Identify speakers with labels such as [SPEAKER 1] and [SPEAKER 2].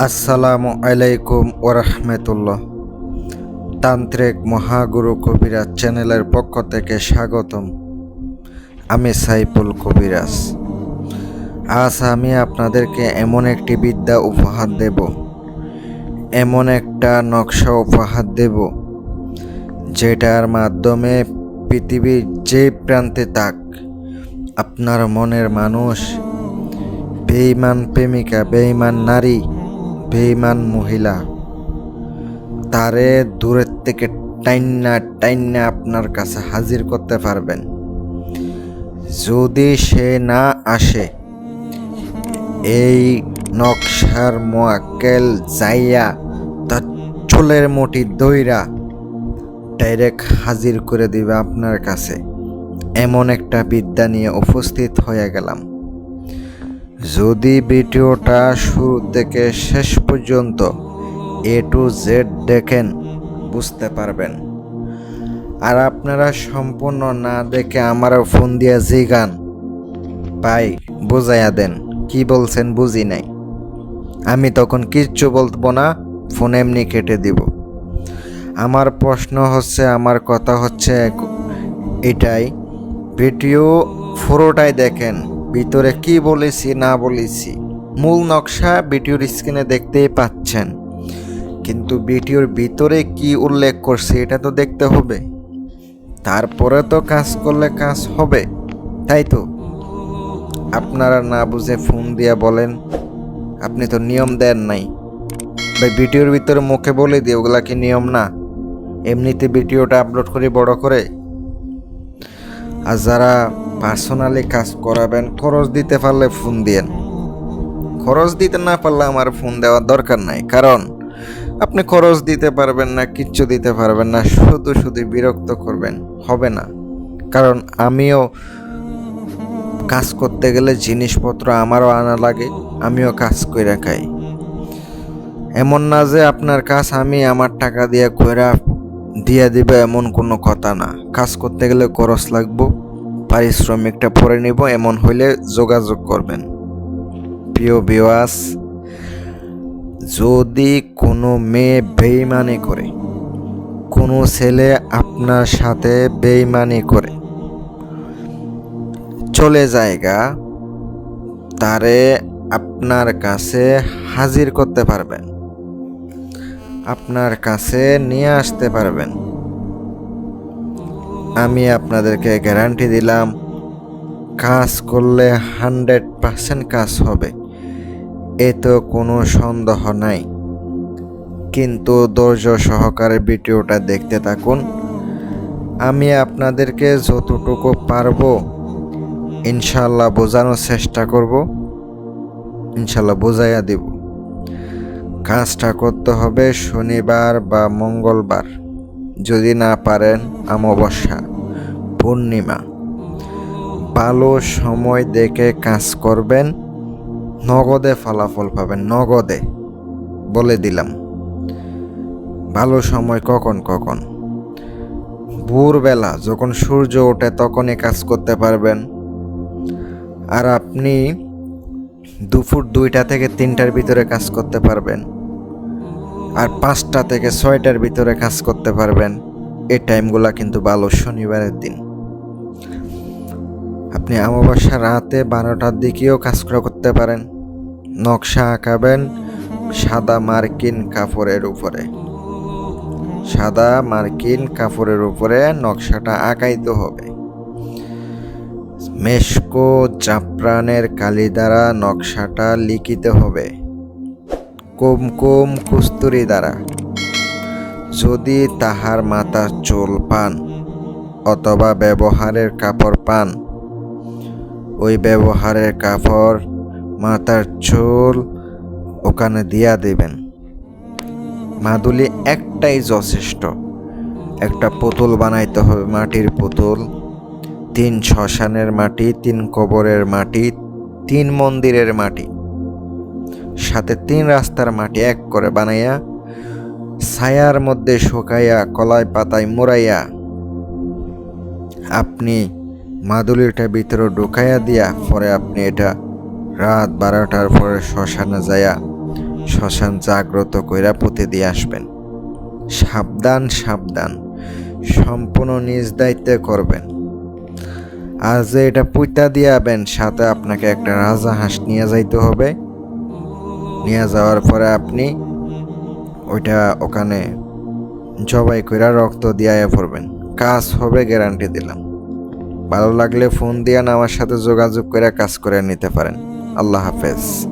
[SPEAKER 1] আসসালামু আলাইকুম ওরহমতুল্লাহ। তান্ত্রিক মহাগুরু কবিরাজ চ্যানেলের পক্ষ থেকে স্বাগতম। আমি সাইফুল কবিরাজ। আজ আমি আপনাদেরকে এমন একটি বিদ্যা উপহার দেব, এমন একটা নকশা উপহার দেব, যেটার মাধ্যমে পৃথিবীর যে প্রান্তে থাক আপনার মনের মানুষ, বেঈমান প্রেমিকা, বেঈমান নারী, বেঈমান মহিলা, তারে দূরের থেকে টাইন্না টাইন্না আপনার কাছে হাজির করতে পারবেন। যদি সে না আসে, এই নকশার মোয়াক্কেল যাইয়া তার চুলের মুঠি দইরা ডাইরেক্ট হাজির করে দিবে আপনার কাছে। এমন একটা বিদ্যা নিয়ে উপস্থিত হয়ে গেলাম। যদি ভিডিওটা শুরু থেকে শেষ পর্যন্ত A to Z দেখেন বুঝতে পারবেন। আর আপনারা সম্পূর্ণ না দেখে আমার ফোন দিয়ে জিগান, ভাই বুঝাইয়া দেন কি বলছেন, বুঝি নাই। আমি তখন কিচ্ছু বলবো না, ফোন এমনি কেটে দিব। আমার প্রশ্ন হচ্ছে, আমার কথা হচ্ছে এটাই, ভিডিও পুরোটাই দেখেন, ভিতরে কি বলেছি না বলেছি। মূল নকশা ভিডিওর স্ক্রিনে দেখতেই পাচ্ছেন, কিন্তু ভিডিওর ভিতরে কি উল্লেখ করছে এটা তো দেখতে হবে। তারপরে তো কাজ করলে কাজ হবে, তাই তো? আপনারা না বুঝে ফোন দিয়া বলেন, আপনি তো নিয়ম দেন নাই। ভাই ভিডিওর ভিতরে মুখে বলে দিই, ওগুলা কি নিয়ম না? এমনিতে ভিডিওটা আপলোড করে বড় করে। আর যারা পার্সোনালি কাজ করাবেন, খরচ দিতে পারলে ফোন দিয়েন, খরচ দিতে না পারলে আমার ফোন দেওয়ার দরকার নাই। কারণ আপনি খরচ দিতে পারবেন না, কিচ্ছু দিতে পারবেন না, শুধু শুধু বিরক্ত করবেন, হবে না। কারণ আমিও কাজ করতে গেলে জিনিসপত্র আমারও আনা লাগে, আমিও কাজ করে খাই। এমন না যে আপনার কাজ আমি আমার টাকা দিয়ে কইরা দিয়ে দিবে, এমন কোনো কথা না। কাজ করতে গেলে খরচ লাগবো, পারিশ্রমিকটা পরে নিব, এমন হইলে যোগাযোগ করবেন। প্রিয় ভিউয়ার্স, যদি কোনো মেয়ে বেঈমানি করে, কোনো ছেলে আপনার সাথে বেঈমানি করে চলে যায়গা, তারে আপনার কাছে হাজির করতে পারবেন, আপনার কাছে নিয়ে আসতে পারবেন। আমি আপনাদেরকে গ্যারান্টি দিলাম, কাজ করলে 100% কাজ হবে, এতে কোনো সন্দেহ নাই। কিন্তু ধৈর্য সহকারে ভিডিওটা দেখতে থাকুন। আমি আপনাদেরকে যতটুকু পারবো ইনশাল্লাহ বোঝানোর চেষ্টা করব, ইনশাল্লাহ বোঝাইয়া দিব। কাজটা করতে হবে শনিবার বা মঙ্গলবার, যদি না পারেন অমাবস্যা, পূর্ণিমা। ভালো সময় দেখে কাজ করবেন, নগদে ফলাফল পাবেন, নগদে বলে দিলাম। ভালো সময় কখন? ভোরবেলা যখন সূর্য ওঠে তখনই কাজ করতে পারবেন। আর আপনি দুপুর 2টা থেকে 3টার ভিতরে কাজ করতে পারবেন, আর 5টা থেকে 6টার ভিতরে কাজ করতে পারবেন। এই টাইমগুলা কিন্তু ভালো, শনিবারের দিন। আপনি অমাবস্যা রাতে 12টার দিকেও কাজ করতে পারেন। নকশা আঁকাবেন সাদা মার্কিন কাপড়ের উপরে, সাদা মার্কিন কাপড়ের উপরে নকশাটা আঁকাইতে হবে। মেশকো জাফরানের কালি দ্বারা নকশাটা লিখিতে হবে, কুমকুম কস্তুরি দ্বারা। যদি তাহার মাথার চুল পান অথবা ব্যবহারের কাপড় পান, ওই ব্যবহারের কাপড় মাথার চুল ওখানে দিয়া দেবেন। মাদুলি একটাই যথেষ্ট। একটা পুতুল বানাইতে হবে, মাটির পুতুল, 3 শ্মশানের মাটি, 3 কবরের মাটি, 3 মন্দিরের মাটি, সাথে 3 রাস্তার মাটি এক করে বানাইয়া ছায়ার মধ্যে শুকাইয়া কলাই পাতায় মুড়াইয়া আপনি মাদুলিটা ভিতরে ঢুকাইয়া দিয়া পরে আপনি এটা রাত 12টার পরে শ্মশানে যাইয়া শ্মশান জাগ্রত কইরা পুঁতে দিয়ে আসবেন। সাবধান সাবধান, সম্পূর্ণ নিজ দায়িত্বে করবেন। আর যে এটা পুঁতা দিয়াবেন, সাথে আপনাকে একটা রাজহাঁস নিয়ে যাইতে হবে। নিয়ে যাওয়ার পরে আপনি ওইটা ওখানে জবাই কইরা রক্ত দিয়ে পড়বেন। কাজ হবে, গ্যারান্টি দিলাম। ভালো লাগলে ফোন দিয়ে আমার সাথে যোগাযোগ করে কাজ করে নিতে পারেন। আল্লাহ হাফেজ।